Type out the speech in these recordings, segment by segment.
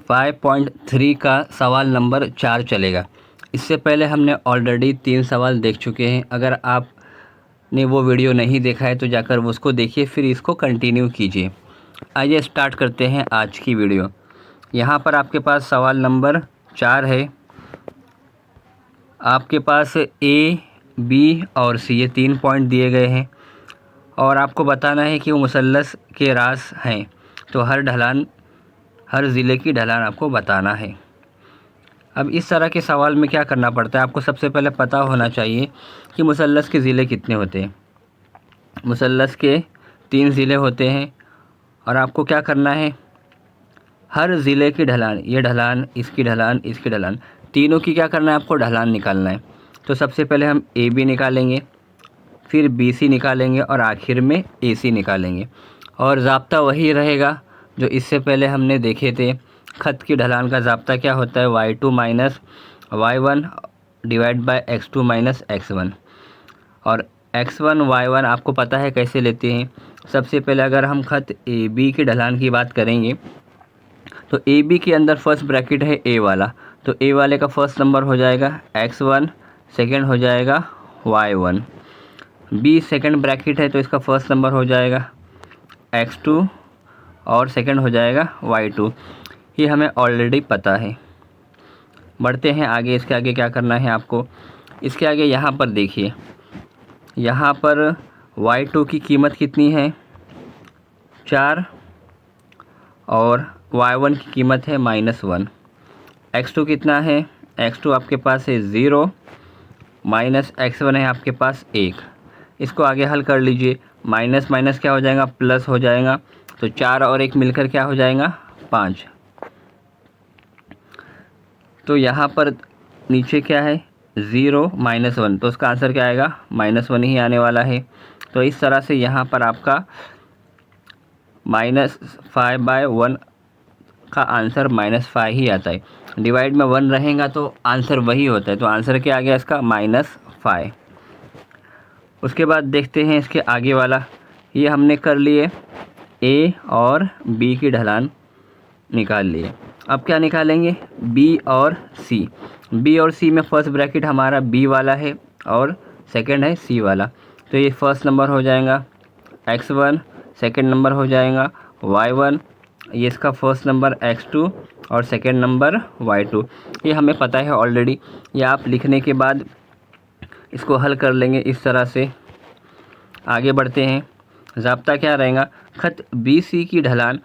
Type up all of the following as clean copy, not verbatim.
5.3 का सवाल नंबर 4 चलेगा। इससे पहले हमने ऑलरेडी 3 सवाल देख चुके हैं। अगर आपने वो वीडियो नहीं देखा है तो जाकर उसको देखिए, फिर इसको कंटिन्यू कीजिए। आइए स्टार्ट करते हैं आज की वीडियो। यहाँ पर आपके पास सवाल नंबर 4 है। आपके पास ए, बी और सी ये 3 पॉइंट दिए गए हैं और आपको बताना है कि वो मुसल्लस के रास हैं। तो हर ज़िले की ढलान आपको बताना है। अब इस तरह के सवाल में क्या करना पड़ता है, आपको सबसे पहले पता होना चाहिए कि मुसल्लस के ज़िले कितने होते हैं। मुसल्लस के 3 ज़िले होते हैं और आपको क्या करना है, हर ज़िले की ढलान, ये ढलान, इसकी ढलान, इसकी ढलान, तीनों की क्या करना है, आपको ढलान निकालना है। तो सबसे पहले हम ए बी निकालेंगे, फिर बी सी निकालेंगे और आखिर में ए सी निकालेंगे। और ज़ाब्ता वही रहेगा जो इससे पहले हमने देखे थे। ख़त की ढलान का ज़ाब्ता क्या होता है, y2 minus y1 divide by x2 minus x1। और x1 y1 आपको पता है कैसे लेते हैं। सबसे पहले अगर हम ख़त ए बी की ढलान की बात करेंगे तो ए बी के अंदर फर्स्ट ब्रैकेट है ए वाला, तो ए वाले का फर्स्ट नंबर हो जाएगा x1, सेकेंड हो जाएगा y1। बी सेकेंड ब्रैकेट है तो इसका फर्स्ट नंबर हो जाएगा x2 और सेकंड हो जाएगा y2। ये हमें ऑलरेडी पता है। बढ़ते हैं आगे। इसके आगे क्या करना है आपको, इसके आगे यहाँ पर देखिए, यहाँ पर y2 की कीमत कितनी है, 4 और y1 की कीमत है -1। x2 कितना है, x2 आपके पास है 0 माइनस x1 है आपके पास 1। इसको आगे हल कर लीजिए। माइनस माइनस क्या हो जाएगा, प्लस हो जाएगा। तो 4 और 1 मिलकर क्या हो जाएगा, 5। तो यहाँ पर नीचे क्या है, 0 -1, तो उसका आंसर क्या आएगा, -1 ही आने वाला है। तो इस तरह से यहाँ पर आपका -5/1 का आंसर -5 ही आता है। डिवाइड में 1 रहेगा तो आंसर वही होता है। तो आंसर क्या आ गया इसका, -5। उसके बाद देखते हैं इसके आगे वाला। ये हमने कर लिए, ए और बी की ढलान निकाल लिए। अब क्या निकालेंगे, बी और सी। बी और सी में फर्स्ट ब्रैकेट हमारा बी वाला है और सेकंड है सी वाला। तो ये फर्स्ट नंबर हो जाएगा x1, सेकंड नंबर हो जाएगा y1, ये इसका फर्स्ट नंबर x2 और सेकंड नंबर y2। ये हमें पता है ऑलरेडी। ये आप लिखने के बाद इसको हल कर लेंगे इस तरह से। आगे बढ़ते हैं। ज़ाब्ता क्या रहेगा, ख़त बी सी की ढलान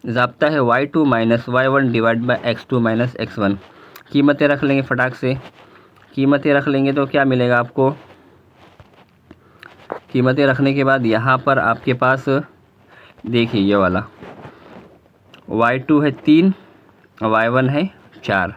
ज़ाब्ता है y2 minus y1 divide by x2 minus x1। कीमतें रख लेंगे फटाक से। कीमतें रख लेंगे तो क्या मिलेगा आपको, कीमतें रखने के बाद यहाँ पर आपके पास देखिए ये वाला y2 है 3, y1 है 4।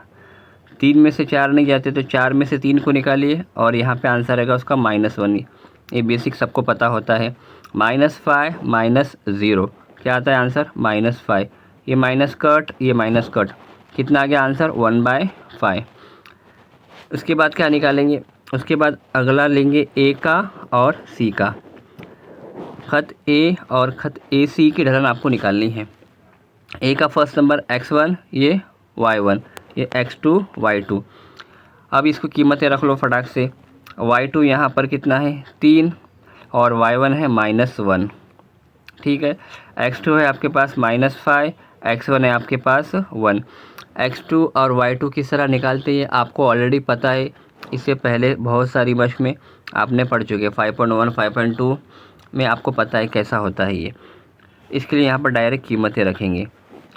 3 में से 4 नहीं जाते तो 4 में से 3 को निकालिए और यहाँ पे आंसर रहेगा उसका -1। ये बेसिक सबको पता होता है। -5 -0 क्या आता है आंसर, -5। ये माइनस कट, ये माइनस कट, कितना आ गया आंसर, 1/5। उसके बाद क्या निकालेंगे, उसके बाद अगला लेंगे ए का और सी का। ख़त ए और ख़त ए सी की ढलान आपको निकालनी है। ए का फर्स्ट नंबर x1, ये y1, ये x2 y2। अब इसको कीमतें रख लो फटाक से। y2 यहाँ पर कितना है, 3 और y1 है -1। ठीक है, x2 है आपके पास -5, x1 है आपके पास 1। x2 और y2 किस तरह निकालते हैं आपको ऑलरेडी पता है। इससे पहले बहुत सारी मश्क में आपने पढ़ चुके, 5.1 5.2 में आपको पता है कैसा होता है ये। इसके लिए यहाँ पर डायरेक्ट कीमतें रखेंगे।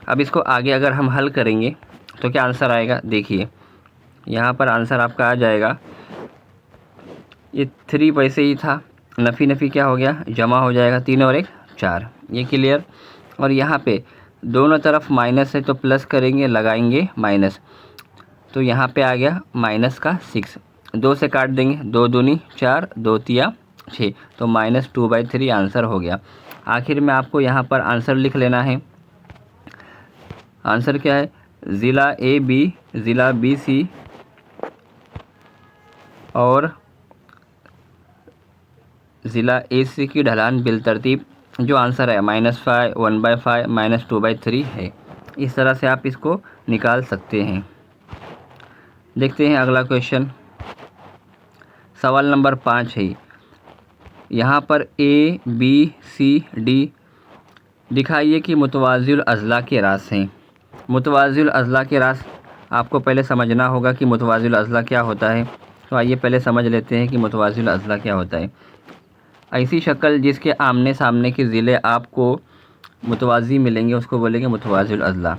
अब इसको आगे अगर हम हल करेंगे तो क्या आंसर आएगा, देखिए यहाँ पर आंसर आपका आ जाएगा, ये 3 पैसे ही था, नफ़ी नफ़ी क्या हो गया, जमा हो जाएगा, 3 और 1 4। ये क्लियर। और यहाँ पे दोनों तरफ माइनस है तो प्लस करेंगे, लगाएंगे माइनस, तो यहाँ पे आ गया -6। 2 से काट देंगे, 2 दूनी 4, 2 तिया 6, तो -2/3 आंसर हो गया। आखिर में आपको यहाँ पर आंसर लिख लेना है। आंसर क्या है, ज़िला ए बी, ज़िला बी सी और ज़िला ए सी की ढलान बिल तरतीब। जो आंसर है -5, 1/5, -2/3 है। इस तरह से आप इसको निकाल सकते हैं। देखते हैं अगला क्वेश्चन, सवाल नंबर 5 है। यहाँ पर ए बी सी डी दिखाइए कि मुतवाज़िल अज़ला के रास हैं। मुतवाज़िल अज़ला के रास आपको पहले समझना होगा कि मुतवाज़िल अज़ला क्या होता है। तो आइए पहले समझ लेते हैं कि मुतवाज़िल अज़ला क्या होता है। ऐसी शक्ल जिसके आमने सामने के ज़िले आपको मुतवाज़ी मिलेंगे उसको बोलेंगे मुतवाज़िल अज़ला।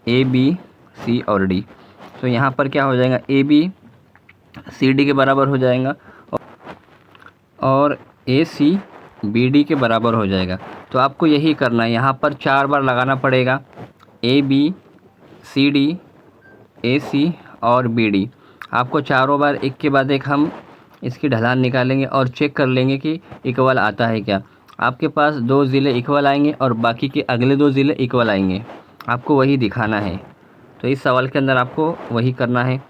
ए बी सी और डी, तो यहाँ पर क्या हो जाएगा, ए बी सी डी के बराबर हो जाएगा और ए सी बी डी के बराबर हो जाएगा। तो आपको यही करना है, यहाँ पर 4 बार लगाना पड़ेगा, A B C D A सी और बी डी। आपको चारों बार एक के बाद एक हम इसकी ढलान निकालेंगे और चेक कर लेंगे कि इक्वल आता है क्या। आपके पास 2 ज़िले इक्वल आएंगे और बाकी के अगले 2 ज़िले इक्वल आएंगे, आपको वही दिखाना है। तो इस सवाल के अंदर आपको वही करना है।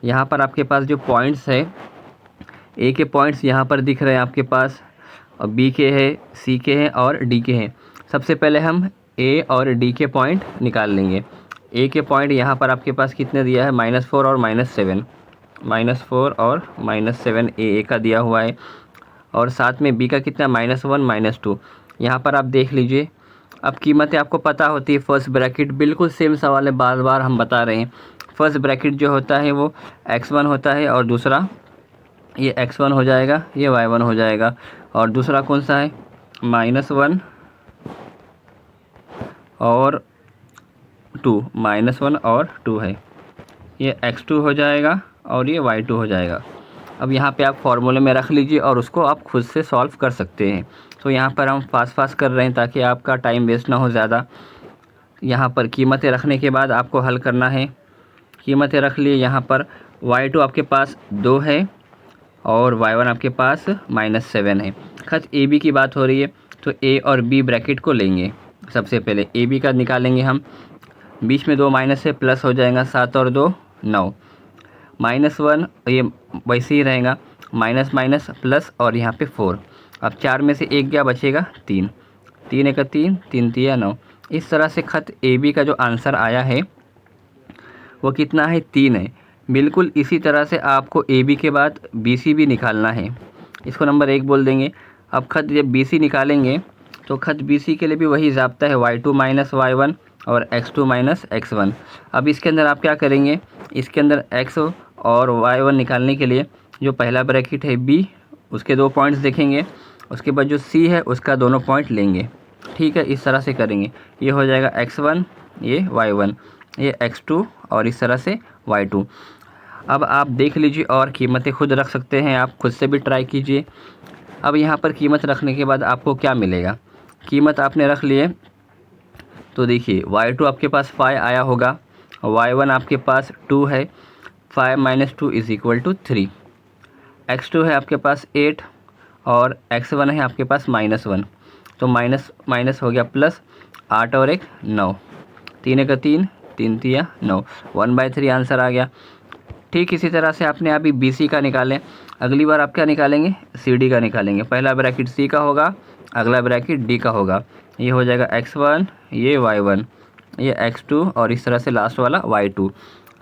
यहाँ पर आपके पास जो पॉइंट्स है, ए के पॉइंट्स यहाँ पर दिख रहे हैं आपके पास, और बी के हैं, सी के हैं और डी के हैं। सबसे पहले हम ए और डी के पॉइंट निकाल लेंगे। ए के पॉइंट यहाँ पर आपके पास कितने दिया है, -4 और -7, -4 और -7 ए का दिया हुआ है, और साथ में बी का कितना, -1 -2। यहाँ पर आप देख लीजिए। अब कीमतें आपको पता होती है, फर्स्ट ब्रैकेट बिल्कुल सेम सवाल है, बार बार हम बता रहे हैं। फर्स्ट ब्रैकेट जो होता है वो x1 होता है और दूसरा ये x1 हो जाएगा, ये y1 हो जाएगा, और दूसरा कौन सा है, -1 और 2, -1 और 2 है, ये x2 हो जाएगा और ये y2 हो जाएगा। अब यहाँ पे आप फॉर्मूले में रख लीजिए और उसको आप खुद से सॉल्व कर सकते हैं। तो यहाँ पर हम फास्ट कर रहे हैं ताकि आपका टाइम वेस्ट ना हो ज़्यादा। यहाँ पर कीमतें रखने के बाद आपको हल करना है। कीमतें रख लिए, यहाँ पर y2 आपके पास 2 है और y1 आपके पास -7 है। खत ए बी की बात हो रही है, तो ए और बी ब्रैकेट को लेंगे। सबसे पहले ए बी का निकालेंगे हम, बीच में 2 माइनस है, प्लस हो जाएगा, 7 और 2 9, -1 ये वैसे ही रहेगा, माइनस माइनस प्लस और यहाँ पे 4। अब 4 में से 1 क्या बचेगा, 3, 3 1 3, 3 3 9। इस तरह से खत ए बी का जो आंसर आया है वो कितना है, 3 है। बिल्कुल इसी तरह से आपको ए बी के बाद बी सी भी निकालना है, इसको नंबर 1 बोल देंगे। अब खत जब बी सी निकालेंगे तो खत बी सी के लिए भी वही ज़ाब्ता है, y2 - y1 और x2 - x1। अब इसके अंदर आप क्या करेंगे, इसके अंदर x और y1 निकालने के लिए जो पहला ब्रैकेट है b, उसके 2 पॉइंट्स देखेंगे, उसके बाद जो c है उसका दोनों पॉइंट लेंगे। ठीक है, इस तरह से करेंगे। ये हो जाएगा x1, ये y1, ये x2 और इस तरह से y2। अब आप देख लीजिए और कीमतें खुद रख सकते हैं, आप खुद से भी ट्राई कीजिए। अब यहाँ पर कीमत रखने के बाद आपको क्या मिलेगा, कीमत आपने रख लिए तो देखिए y2 आपके पास 5 आया होगा, y1 आपके पास 2 है, 5 - 2 = 3, x2 है आपके पास 8 और x1 है आपके पास -1, तो माइनस माइनस हो गया प्लस, 8 और 1 9, 3 1 3, 3 3 9, 1/3 आंसर आ गया। ठीक इसी तरह से आपने अभी बी सी का निकालें, अगली बार आप क्या निकालेंगे, सी डी का निकालेंगे। पहला ब्रैकेट सी का होगा, अगला ब्रैकेट डी का होगा। ये हो जाएगा x1, ये y1, ये x2 और इस तरह से लास्ट वाला y2।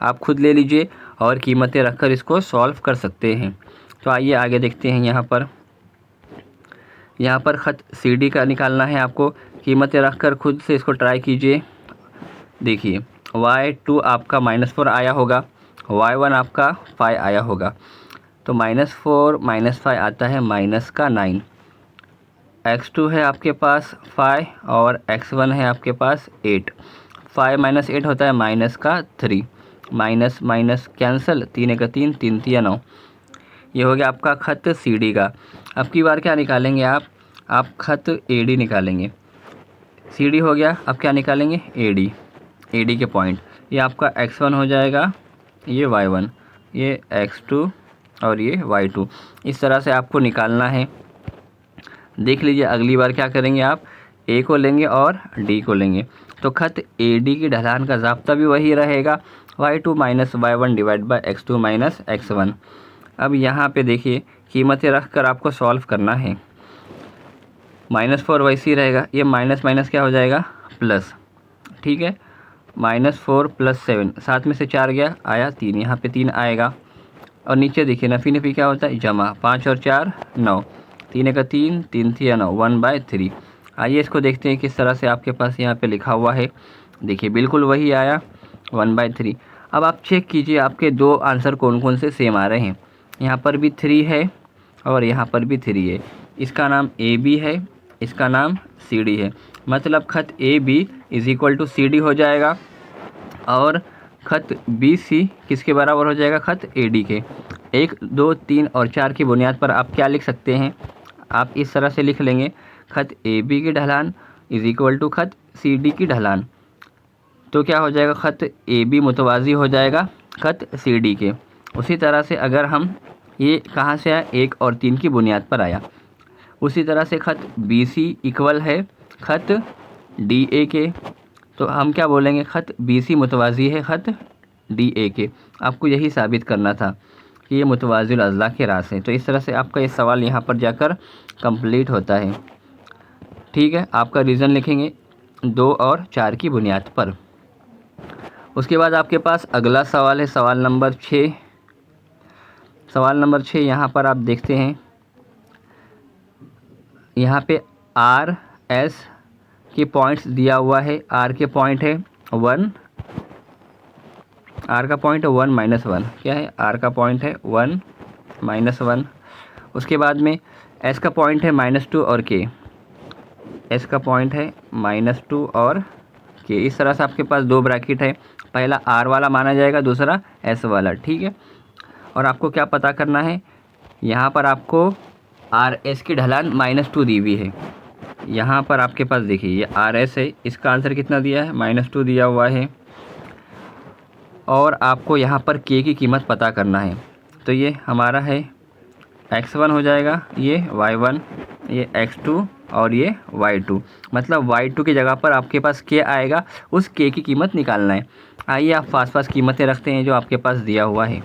आप खुद ले लीजिए और कीमतें रखकर इसको सॉल्व कर सकते हैं। तो आइए आगे देखते हैं। यहाँ पर ख़त सी डी का निकालना है आपको, कीमतें रखकर खुद से इसको ट्राई कीजिए। देखिए y2 आपका -4 आया होगा, y1 आपका 5 आया होगा, तो -4 -5 आता है -9। x2 है आपके पास 5 और x1 है आपके पास 8, 5 - 8 होता है -3, माइनस माइनस कैंसिल, 3 1 3, 3 3 9। ये हो गया आपका ख़त सी डी का। अब की बार क्या निकालेंगे आप ख़त ए डी निकालेंगे। सी डी हो गया, अब क्या निकालेंगे, ए डी के पॉइंट। ये आपका x1 हो जाएगा, ये y1, ये x2 और ये y2। इस तरह से आपको निकालना है। देख लीजिए अगली बार क्या करेंगे, आप ए को लेंगे और डी को लेंगे, तो ख़त ए डी की ढलान का ज़ाब्ता भी वही रहेगा, y2 - y1 / x2 - x1। अब यहाँ पे देखिए कीमतें रख कर आपको सॉल्व करना है। -4 वैसे ही रहेगा, ये माइनस माइनस क्या हो जाएगा, प्लस। ठीक है, -4 + 7, 7 में से 4 गया, आया 3, यहाँ पे 3 आएगा। और नीचे देखिए नफ़ी नफ़ी क्या होता है, जमा, 5 और 4 9, 3 का 3, 3 3 9, 1/3। आइए इसको देखते हैं किस तरह से आपके पास यहाँ पे लिखा हुआ है। देखिए बिल्कुल वही आया, 1/3। अब आप चेक कीजिए आपके दो आंसर कौन कौन से सेम आ रहे हैं। यहाँ पर भी 3 है और यहाँ पर भी 3 है। इसका नाम AB है, इसका नाम CD है। मतलब खत AB = CD हो जाएगा और खत BC किसके बराबर हो जाएगा, खत AD के। 1 2 3 और 4 की बुनियाद पर आप क्या लिख सकते हैं, आप इस तरह से लिख लेंगे, खत AB की ढलान = खत CD की ढलान। तो क्या हो जाएगा, खत AB मुतवाज़ी हो जाएगा खत CD के। उसी तरह से अगर हम ये कहाँ से आया, 1 और 3 की बुनियाद पर आया। उसी तरह से खत BC इक्वल है खत DA के। तो हम क्या बोलेंगे, खत BC मुतवाज़ी है खत DA के। आपको यही साबित करना था कि ये मुतवाज़िल अज़ला के रास है। तो इस तरह से आपका ये सवाल यहाँ पर जाकर कंप्लीट होता है। ठीक है, आपका रीज़न लिखेंगे 2 और 4 की बुनियाद पर। उसके बाद आपके पास अगला सवाल है, सवाल नंबर 6। सवाल नंबर 6 यहाँ पर आप देखते हैं, यहाँ पे RS के पॉइंट्स दिया हुआ है। R के पॉइंट है 1, R का पॉइंट है 1 -1, क्या है, R का पॉइंट है 1 -1। उसके बाद में S का पॉइंट है -2 और K, S का पॉइंट है -2 और K। इस तरह से आपके पास 2 ब्रैकेट है, पहला R वाला माना जाएगा, दूसरा S वाला। ठीक है, और आपको क्या पता करना है, यहाँ पर आपको RS की ढलान -2 दी हुई है। यहाँ पर आपके पास देखिए ये RS है, इसका आंसर कितना दिया है, -2 दिया हुआ है। और आपको यहाँ पर K की कीमत पता करना है। तो ये हमारा है x1 हो जाएगा, ये y1, ये x2 और ये y2। मतलब y2 की जगह पर आपके पास K आएगा, उस K की कीमत निकालना है। आइए आप फास्ट कीमतें रखते हैं जो आपके पास दिया हुआ है।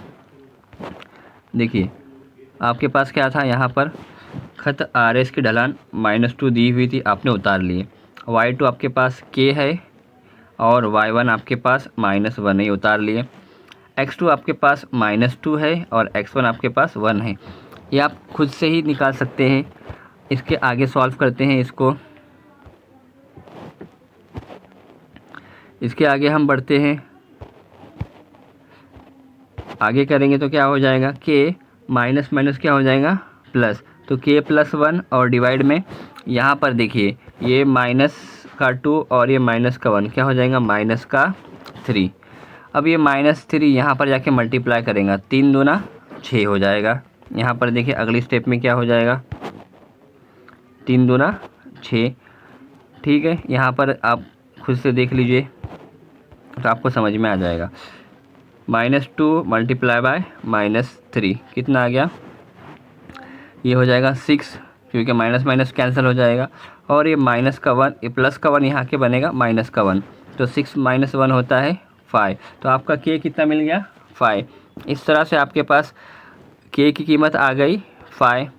देखिए आपके पास क्या था, यहाँ पर खत RS की ढलान -2 दी हुई थी, आपने उतार लिए। y2 आपके पास K है और y1 आपके पास -1 है, उतार लिए। x2 आपके पास -2 है और x1 आपके पास 1 है। ये आप खुद से ही निकाल सकते हैं। इसके आगे सॉल्व करते हैं इसको। इसके आगे हम बढ़ते हैं, आगे करेंगे तो क्या हो जाएगा, K माइनस माइनस क्या हो जाएगा, प्लस। तो K +1 और डिवाइड में यहाँ पर देखिए ये -2 और ये -1 क्या हो जाएगा, -3। अब ये -3 यहाँ पर जाके मल्टीप्लाई करेंगे, 3 दूना 6 हो जाएगा। यहाँ पर देखिए अगली स्टेप में क्या हो जाएगा, 3 दूना 6। ठीक है, यहाँ पर आप खुद से देख लीजिए तो आपको समझ में आ जाएगा। -2 मल्टीप्लाई बाय -3 कितना आ गया, ये हो जाएगा 6, क्योंकि माइनस माइनस कैंसिल हो जाएगा। और ये माइनस का 1, ये प्लस का 1 यहाँ के बनेगा -1, तो 6 - 1 होता है 5। तो आपका K कितना मिल गया, 5। इस तरह से आपके पास K की कीमत आ गई 5।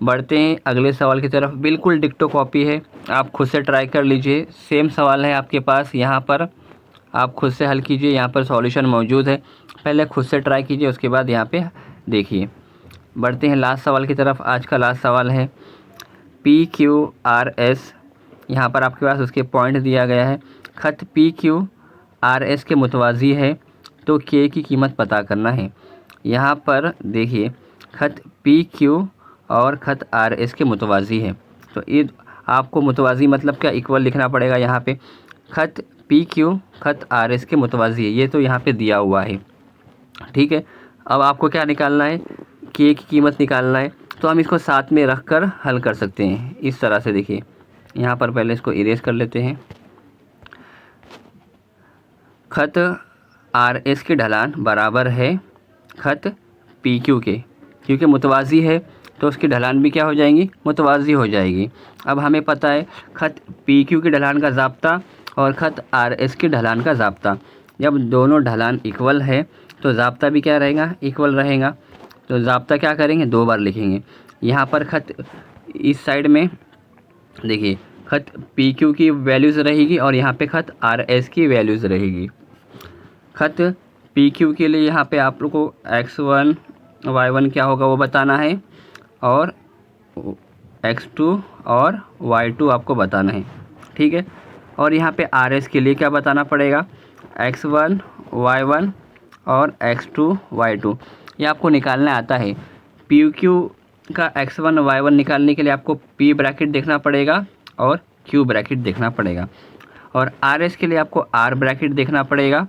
बढ़ते हैं अगले सवाल की तरफ। बिल्कुल डिक्टो कॉपी है, आप खुद से ट्राई कर लीजिए। सेम सवाल है आपके पास, यहाँ पर आप खुद से हल कीजिए, यहाँ पर सॉल्यूशन मौजूद है। पहले खुद से ट्राई कीजिए, उसके बाद यहाँ पे देखिए। बढ़ते हैं लास्ट सवाल की तरफ। आज का लास्ट सवाल है PQRS। यहाँ पर आपके पास उसके पॉइंट दिया गया है। खत PQRS के मुतवाज़ी है, तो K की कीमत पता करना है। यहाँ पर देखिए खत PQ और खत RS के मुतवाज़ी है, तो ये आपको मुतवाज़ी मतलब क्या, इक्वल लिखना पड़ेगा। यहाँ पे खत PQ खत RS के मुतवाज़ी है, ये तो यहाँ पे दिया हुआ है। ठीक है, अब आपको क्या निकालना है, K की कीमत निकालना है। तो हम इसको साथ में रख कर हल कर सकते हैं इस तरह से। देखिए यहाँ पर पहले इसको इरेज कर लेते हैं। खत RS की ढलान बराबर है खत PQ के, क्योंकि मुतवाज़ी है तो उसकी ढलान भी क्या हो जाएंगी, मुतवाज़ी हो जाएगी। अब हमें पता है खत PQ की ढलान का ज़ाब्ता और खत RS की ढलान का ज़ाब्ता, जब दोनों ढलान इक्वल है तो ज़ाब्ता भी क्या रहेगा, इक्वल रहेगा। तो ज़ाब्ता क्या करेंगे, 2 बार लिखेंगे। यहाँ पर खत इस साइड में देखिए, खत पी क्यू की वैल्यूज़ रहेगी और यहाँ पे खत आर एस की वैल्यूज़ रहेगी। खत पी क्यू के लिए यहाँ पे आप लोग को x1 y1 क्या होगा वो बताना है और x2 और y2 आपको बताना है, ठीक है। और यहाँ पे आर एस के लिए क्या बताना पड़ेगा, x1 y1 और x2 y2 ये आपको निकालना आता है। पी क्यू का x1 y1 निकालने के लिए आपको p ब्रैकेट देखना पड़ेगा और q ब्रैकेट देखना पड़ेगा, और आर एस के लिए आपको r ब्रैकेट देखना पड़ेगा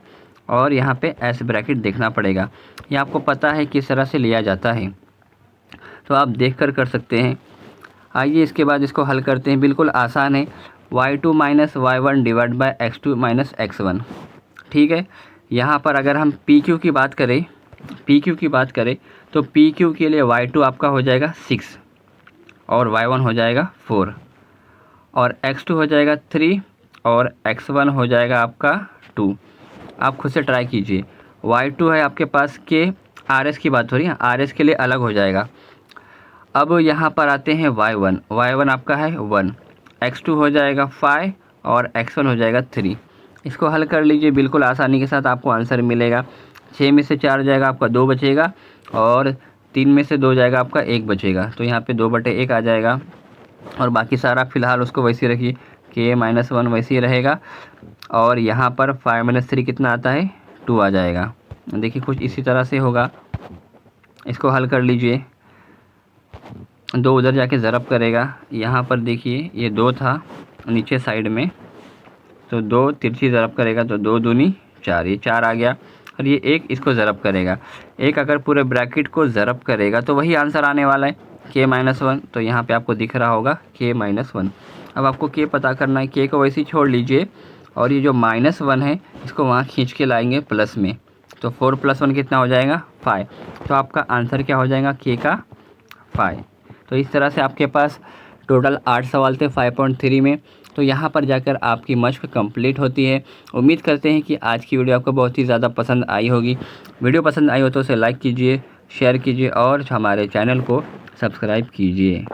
और यहाँ पे s ब्रैकेट देखना पड़ेगा। ये आपको पता है किस तरह से लिया जाता है, तो आप देख कर सकते हैं। आइए इसके बाद इसको हल करते हैं, बिल्कुल आसान है। y2 minus y1 divide by x2 minus x1, ठीक है। यहाँ पर अगर हम PQ की बात करें तो PQ के लिए y2 आपका हो जाएगा 6 और y1 हो जाएगा 4 और x2 हो जाएगा 3 और x1 हो जाएगा आपका 2। आप खुद से ट्राई कीजिए। y2 है आपके पास के, RS की बात हो रही है, RS के लिए अलग हो जाएगा। अब यहाँ पर आते हैं y1 आपका है 1, x2 हो जाएगा 5 और x1 हो जाएगा 3। इसको हल कर लीजिए, बिल्कुल आसानी के साथ आपको आंसर मिलेगा। 6 में से 4 जाएगा आपका 2 बचेगा और 3 में से 2 जाएगा आपका 1 बचेगा, तो यहाँ पे 2/1 आ जाएगा। और बाकी सारा फ़िलहाल उसको वैसे रखिए, k-1 वैसे ही रहेगा। और यहाँ पर 5 - 3 कितना आता है, 2 आ जाएगा। देखिए कुछ इसी तरह से होगा। इसको हल कर लीजिए, 2 उधर जाके ज़रब करेगा। यहाँ पर देखिए ये 2 था नीचे साइड में, तो 2 तिरछी ज़रब करेगा तो 2 दूनी 4, ये 4 आ गया। और ये 1 इसको ज़रब करेगा, 1 अगर पूरे ब्रैकेट को ज़रब करेगा तो वही आंसर आने वाला है k-1। तो यहाँ पे आपको दिख रहा होगा k-1। अब आपको k पता करना है, k को वैसे ही छोड़ लीजिए और ये जो -1 है इसको वहाँ खींच के लाएंगे प्लस में, तो 4 + 1 कितना हो जाएगा 5। तो आपका आंसर क्या हो जाएगा, k का 5। तो इस तरह से आपके पास टोटल 8 सवाल थे 5.3 में। तो यहाँ पर जाकर आपकी मशक कंप्लीट होती है। उम्मीद करते हैं कि आज की वीडियो आपको बहुत ही ज़्यादा पसंद आई होगी। वीडियो पसंद आई हो तो उसे लाइक कीजिए, शेयर कीजिए और हमारे चैनल को सब्सक्राइब कीजिए।